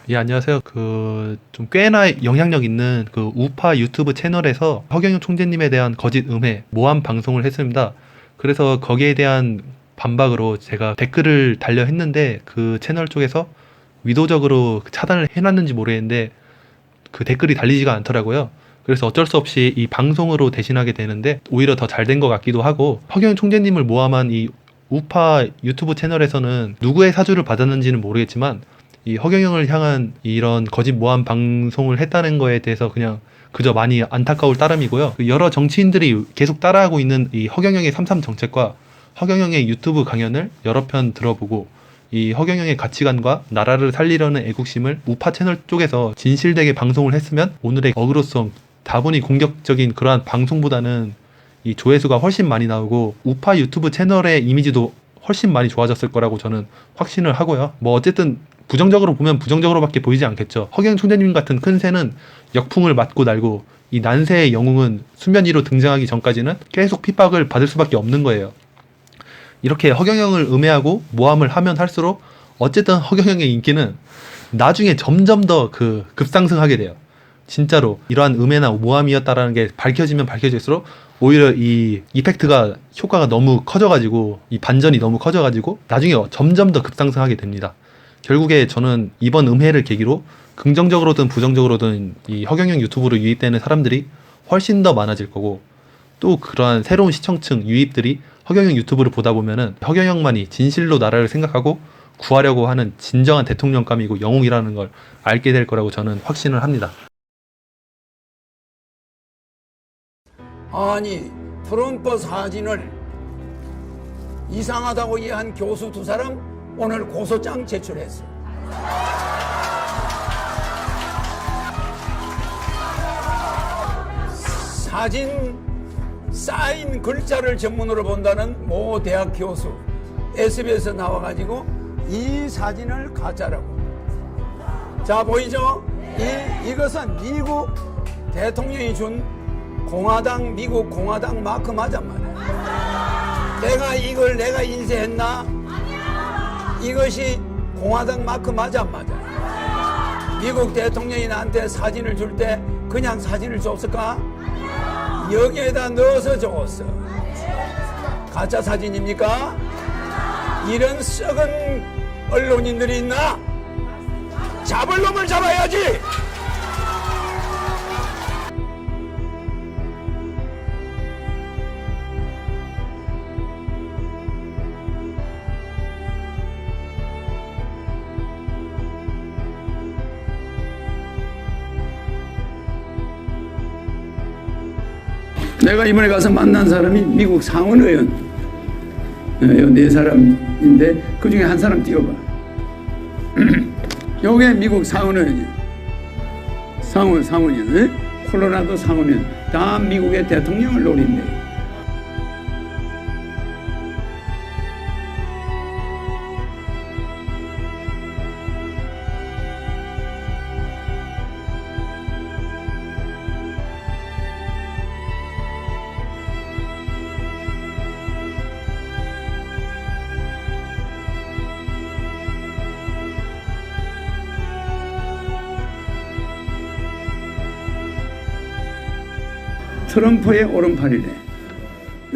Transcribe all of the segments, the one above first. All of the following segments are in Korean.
예, 안녕하세요. 좀 꽤나 영향력 있는 우파 유튜브 채널에서 허경영 총재님에 대한 거짓 음해, 모함 방송을 했습니다. 그래서 거기에 대한 반박으로 제가 댓글을 달려 했는데 그 채널 쪽에서 의도적으로 차단을 해놨는지 모르겠는데 그 댓글이 달리지가 않더라고요. 그래서 어쩔 수 없이 이 방송으로 대신하게 되는데 오히려 더 잘 된 것 같기도 하고, 허경영 총재님을 모함한 이 우파 유튜브 채널에서는 누구의 사주를 받았는지는 모르겠지만 이 허경영을 향한 이런 거짓 모함 방송을 했다는 거에 대해서 그냥 그저 많이 안타까울 따름이고요. 여러 정치인들이 계속 따라하고 있는 이 허경영의 삼삼 정책과 허경영의 유튜브 강연을 여러 편 들어보고 이 허경영의 가치관과 나라를 살리려는 애국심을 우파 채널 쪽에서 진실되게 방송을 했으면 오늘의 어그로성, 다분히 공격적인 그러한 방송보다는 이 조회수가 훨씬 많이 나오고 우파 유튜브 채널의 이미지도 훨씬 많이 좋아졌을 거라고 저는 확신을 하고요. 뭐 어쨌든 부정적으로 보면 부정적으로밖에 보이지 않겠죠. 허경영 총재님 같은 큰 새는 역풍을 맞고 날고, 이 난세의 영웅은 수면 위로 등장하기 전까지는 계속 핍박을 받을 수밖에 없는 거예요. 이렇게 허경영을 음해하고 모함을 하면 할수록 어쨌든 허경영의 인기는 나중에 점점 더 급상승하게 돼요. 진짜로 이러한 음해나 모함이었다라는 게 밝혀지면 밝혀질수록 오히려 이 이펙트가, 효과가 너무 커져가지고, 이 반전이 너무 커져가지고 나중에 점점 더 급상승하게 됩니다. 결국에 저는 이번 음해를 계기로 긍정적으로든 부정적으로든 이 허경영 유튜브로 유입되는 사람들이 훨씬 더 많아질 거고, 또 그러한 새로운 시청층 유입들이 허경영 유튜브를 보다 보면은 허경영만이 진실로 나라를 생각하고 구하려고 하는 진정한 대통령감이고 영웅이라는 걸 알게 될 거라고 저는 확신을 합니다. 아니, 트럼프 사진을 이상하다고 이해한 교수 두 사람 오늘 고소장 제출했어. 사진 사인 글자를 전문으로 본다는 모 대학 교수 SBS에 나와가지고 이 사진을 가짜라고. 자, 보이죠? 이것은 미국 대통령이 준 미국 공화당 마크 맞단 말이야. 내가 인쇄했나? 이것이 공화당 마크 맞아 안 맞아? 미국 대통령이 나한테 사진을 줄 때 그냥 사진을 줬을까? 여기에다 넣어서 줬어. 가짜 사진입니까? 이런 썩은 언론인들이 있나? 잡을 놈을 잡아야지. 내가 이번에 가서 만난 사람이 미국 상원 의원, 네 사람인데 그 중에 한 사람 띄워봐. 요게 미국 상원 의원이야. 상원이야. 콜로라도 상원이야. 다 미국의 대통령을 노린대. 트럼프의 오른팔이래.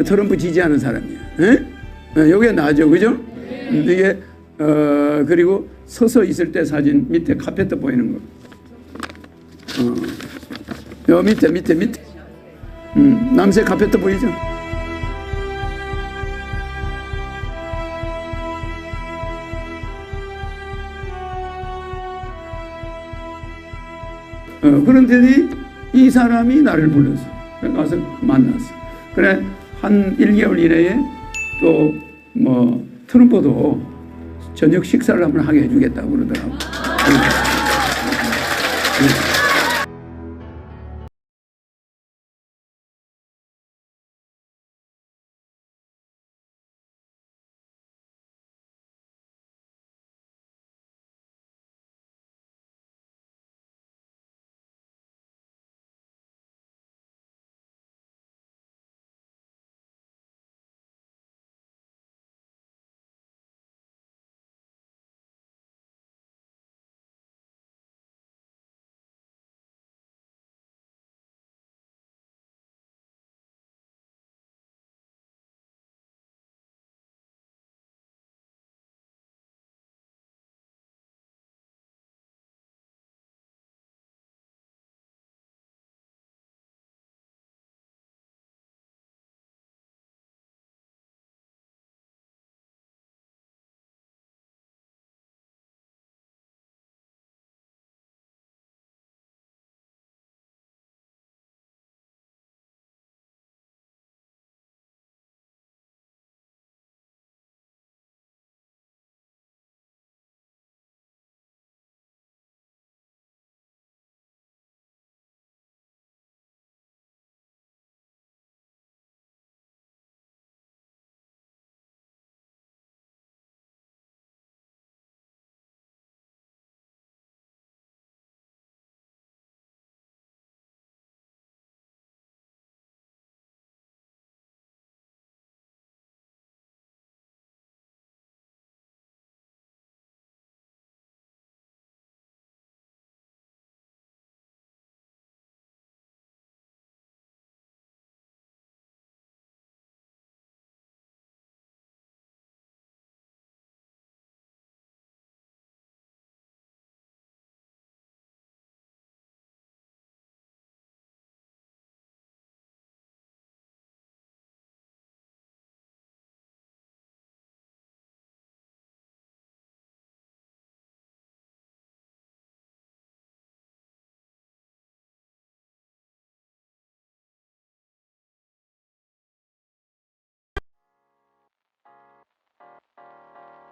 트럼프 지지하는 사람이야. 요게 나죠, 그죠? 이게 그리고 서서 있을 때 사진 밑에 카페트 보이는 거. 요 밑에. 남색 카페트 보이죠? 그런데 이 사람이 나를 불렀어. 가서 만났어. 그래, 한 1개월 이내에 또 뭐 트럼프도 저녁 식사를 한번 하게 해주겠다고 그러더라고.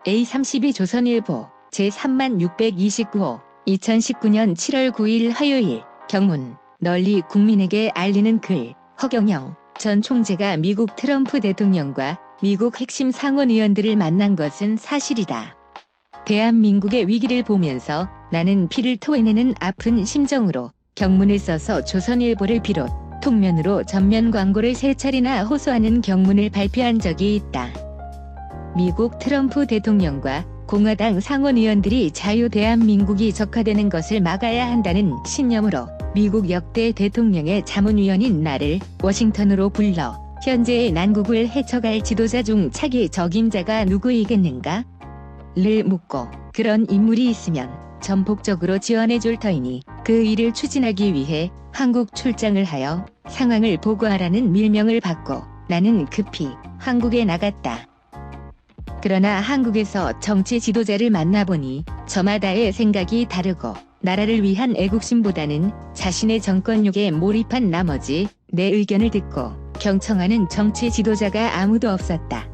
A32 조선일보 제3629호 2019년 7월 9일 화요일 경문 널리 국민에게 알리는 글 허경영 전 총재가 미국 트럼프 대통령과 미국 핵심 상원의원들을 만난 것은 사실이다. 대한민국의 위기를 보면서 나는 피를 토해내는 아픈 심정으로 경문을 써서 조선일보를 비롯 통면으로 전면 광고를 3차례나 호소하는 경문을 발표한 적이 있다. 미국 트럼프 대통령과 공화당 상원의원들이 자유 대한민국이 적화되는 것을 막아야 한다는 신념으로 미국 역대 대통령의 자문위원인 나를 워싱턴으로 불러 현재의 난국을 헤쳐갈 지도자 중 차기 적임자가 누구이겠는가? 를 묻고 그런 인물이 있으면 전폭적으로 지원해줄 터이니 그 일을 추진하기 위해 한국 출장을 하여 상황을 보고하라는 밀명을 받고 나는 급히 한국에 나갔다. 그러나 한국에서 정치 지도자를 만나보니 저마다의 생각이 다르고 나라를 위한 애국심보다는 자신의 정권욕에 몰입한 나머지 내 의견을 듣고 경청하는 정치 지도자가 아무도 없었다.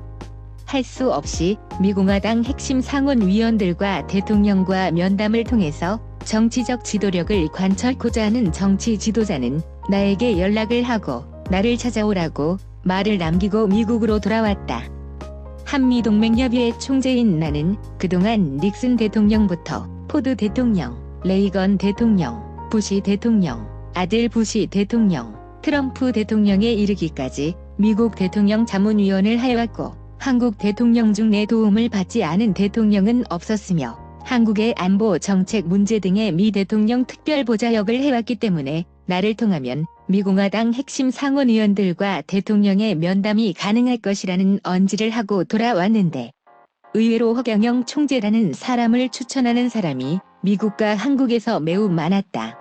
할 수 없이 미공화당 핵심 상원위원들과 대통령과 면담을 통해서 정치적 지도력을 관철고자 하는 정치 지도자는 나에게 연락을 하고 나를 찾아오라고 말을 남기고 미국으로 돌아왔다. 한미동맹협의회 총재인 나는 그동안 닉슨 대통령부터 포드 대통령, 레이건 대통령, 부시 대통령, 아들 부시 대통령, 트럼프 대통령에 이르기까지 미국 대통령 자문위원을 해왔고 한국 대통령 중 내 도움을 받지 않은 대통령은 없었으며 한국의 안보 정책 문제 등의 미 대통령 특별보좌 역을 해왔기 때문에 나를 통하면 미공화당 핵심 상원의원들과 대통령의 면담이 가능할 것이라는 언지를 하고 돌아왔는데 의외로 허경영 총재라는 사람을 추천하는 사람이 미국과 한국에서 매우 많았다.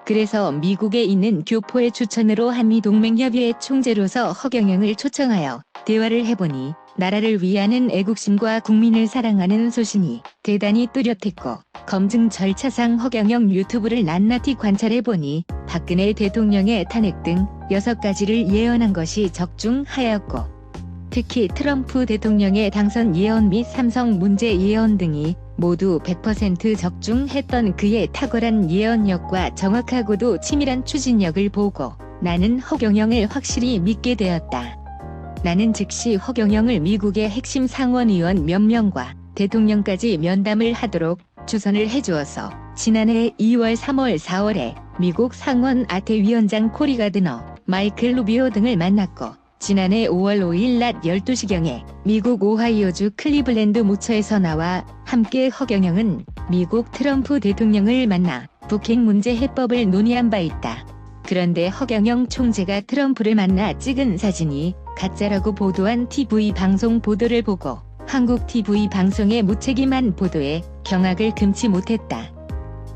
그래서 미국에 있는 교포의 추천으로 한미동맹협의회 총재로서 허경영을 초청하여 대화를 해보니 나라를 위하는 애국심과 국민을 사랑하는 소신이 대단히 뚜렷했고 검증 절차상 허경영 유튜브를 낱낱이 관찰해보니 박근혜 대통령의 탄핵 등 6가지를 예언한 것이 적중하였고 특히 트럼프 대통령의 당선 예언 및 삼성 문제 예언 등이 모두 100% 적중했던 그의 탁월한 예언력과 정확하고도 치밀한 추진력을 보고 나는 허경영을 확실히 믿게 되었다. 나는 즉시 허경영을 미국의 핵심 상원의원 몇 명과 대통령까지 면담을 하도록 주선을 해주어서 지난해 2월, 3월, 4월에 미국 상원 아태위원장 코리 가드너, 마이클 루비오 등을 만났고 지난해 5월 5일 낮 12시경에 미국 오하이오주 클리블랜드 모처에서 나와 함께 허경영은 미국 트럼프 대통령을 만나 북핵 문제 해법을 논의한 바 있다. 그런데 허경영 총재가 트럼프를 만나 찍은 사진이 가짜라고 보도한 TV 방송 보도를 보고 한국 TV 방송의 무책임한 보도에 경악을 금치 못했다.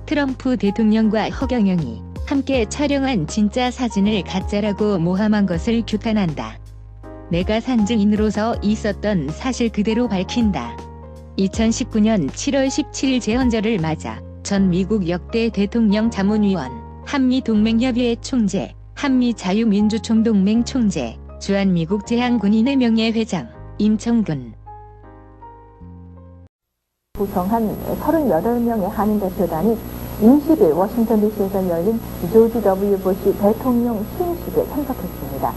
트럼프 대통령과 허경영이 함께 촬영한 진짜 사진을 가짜라고 모함한 것을 규탄한다. 내가 산증인으로서 있었던 사실 그대로 밝힌다. 2019년 7월 17일 제헌절을 맞아 전 미국 역대 대통령 자문위원, 한미동맹협의회 총재, 한미자유민주총동맹 총재, 주한미국 제한군인의 명예회장, 임청근 구성한 38명의 한인 대표단이 20일 워싱턴 DC에서 열린 조지 W. 부시 대통령 취임식에 참석했습니다.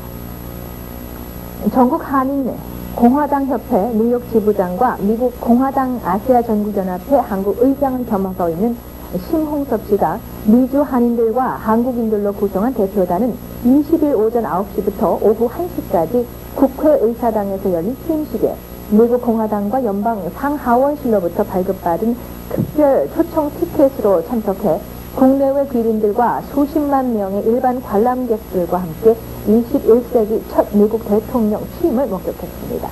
전국 한인 공화당협회 뉴욕 지부장과 미국 공화당 아시아 전국연합회 한국 의장을 겸하고 있는 심홍섭 씨가 미주 한인들과 한국인들로 구성한 대표단은 20일 오전 9시부터 오후 1시까지 국회의사당에서 열린 취임식에 미국 공화당과 연방 상하원실로부터 발급받은 특별 초청 티켓으로 참석해 국내외 귀빈들과 수십만 명의 일반 관람객들과 함께 21세기 첫 미국 대통령 취임을 목격했습니다.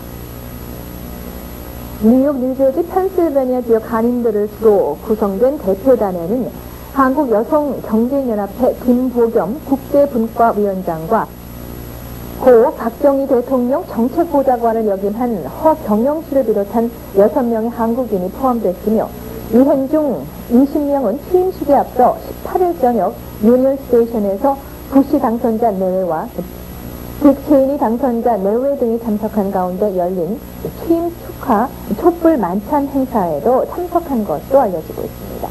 뉴욕, 뉴저지, 펜실베니아 지역 한인들을 주로 구성된 대표단에는 한국여성경제연합회 김보겸 국제분과위원장과 고 박정희 대통령 정책보좌관을 역임한 허경영 씨를 비롯한 6명의 한국인이 포함됐으며 이행 중 20명은 취임식에 앞서 18일 저녁 유니언 스테이션에서 부시 당선자 내외와 잭 체인이 당선자 4회 등이 참석한 가운데 열린 취임 축하 촛불 만찬 행사에도 참석한 것으로 알려지고 있습니다.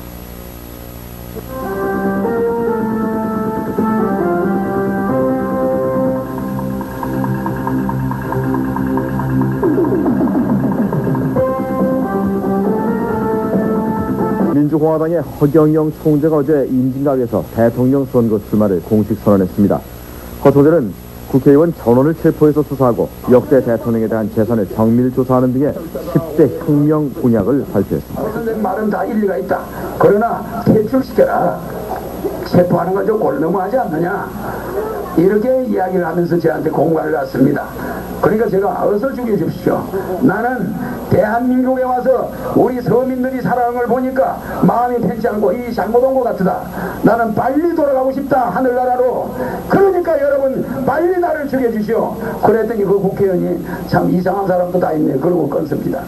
민주공화당의 허경영 총재가 어제 임진각에서 대통령 선거 출마를 공식 선언했습니다. 허 총재는 국회의원 전원을 체포해서 수사하고 역대 대통령에 대한 재산을 정밀 조사하는 등의 10대 혁명 공약을 발표했습니다. 선생님 말은 다 일리가 있다. 그러나 퇴출시켜라. 체포하는 건 좀 꼴 너무하지 않느냐. 이렇게 이야기를 하면서 저한테 공갈을 났습니다. 그러니까 제가 어서 죽여주십시오. 나는 대한민국에 와서 우리 서민들이 살아가는 걸 보니까 마음이 편치 않고 이 잘못 온 것 같다. 나는 빨리 돌아가고 싶다. 하늘나라로. 그러니까 여러분 빨리 나를 죽여주시오. 그랬더니 그 국회의원이 참 이상한 사람도 다 있네. 그러고 끊습니다.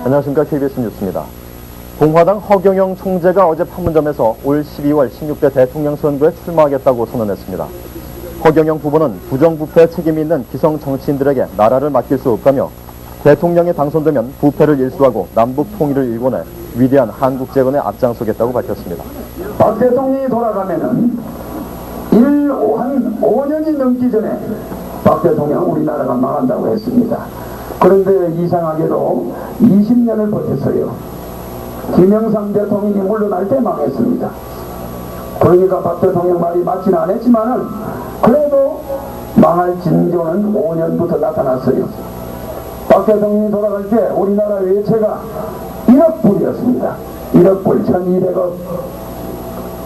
안녕하십니까. KBS 뉴스입니다. 공화당 허경영 총재가 어제 판문점에서 올 12월 16대 대통령 선거에 출마하겠다고 선언했습니다. 허경영 후보는 부정부패 책임이 있는 기성 정치인들에게 나라를 맡길 수 없다며 대통령에 당선되면 부패를 일수하고 남북 통일을 일궈내 위대한 한국 재건에 앞장서겠다고 밝혔습니다. 박 대통령이 돌아가면은 한 5년이 넘기 전에 박 대통령 우리나라가 망한다고 했습니다. 그런데 이상하게도 20년을 버텼어요. 김영삼 대통령이 물러날 때 망했습니다. 그러니까 박 대통령 말이 맞지는 않았지만은 그래도 망할 징조는 5년부터 나타났어요. 박 대통령이 돌아갈 때 우리나라 외채가 1억 불이었습니다. 1억 불, 1200억.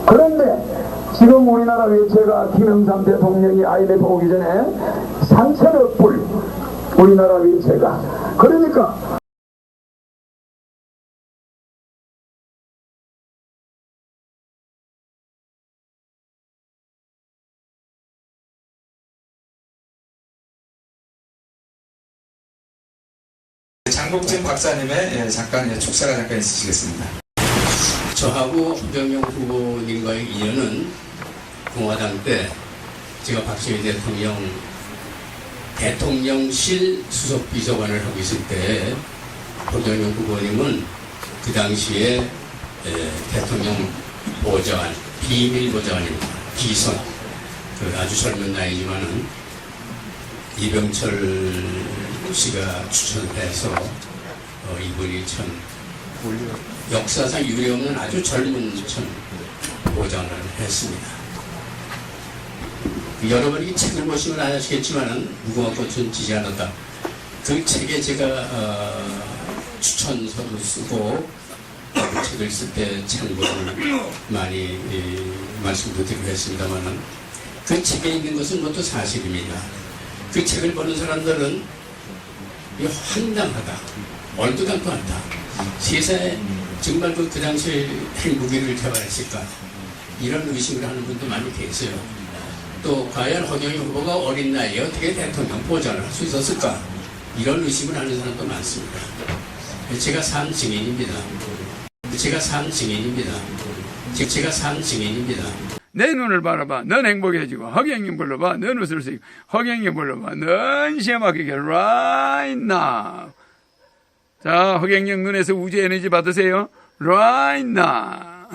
그런데 지금 우리나라 외채가 김영삼 대통령이 IMF 오기 전에 3천억 불. 우리나라 외채가. 그러니까 장복진 박사님의 잠깐 축사가 잠깐 있으시겠습니다. 저하고 허경영 후보님과의 인연은 공화당 때 제가 박정희 대통령실 수석비서관을 하고 있을 때 허경영 후보님은 그 당시에 대통령 보좌관, 비밀보좌관입니다. 비선, 아주 젊은 나이지만은 이병철 씨가 추천해서 이분이 참 역사상 유례없는 아주 젊은 참 보장을 했습니다. 여러분이 책을 보시면 아시겠지만은 무궁화 꽃은 지지 않았다. 그 책에 제가 추천서도 쓰고 그 책을 쓸 때 참고를 많이 말씀도 드리고 했습니다만은 그 책에 있는 것은 모두 사실입니다. 그 책을 보는 사람들은 황당하다, 얼토당토하다. 세상에 정말 그 당시에 행복이를 개발했을까? 이런 의심을 하는 분도 많이 계세요. 또 과연 허경영 후보가 어린 나이에 어떻게 대통령 보좌를 할 수 있었을까? 이런 의심을 하는 사람도 많습니다. 제가 산 증인입니다. 제가 산 증인입니다. 제가 산 증인입니다. 내 눈을 바라봐. 넌 행복해지고. 허경영 불러봐. 넌 웃을 수 있고. 허경영 불러봐. 넌 시험하게 right now. 자, 허경영 눈에서 우주 에너지 받으세요. right now.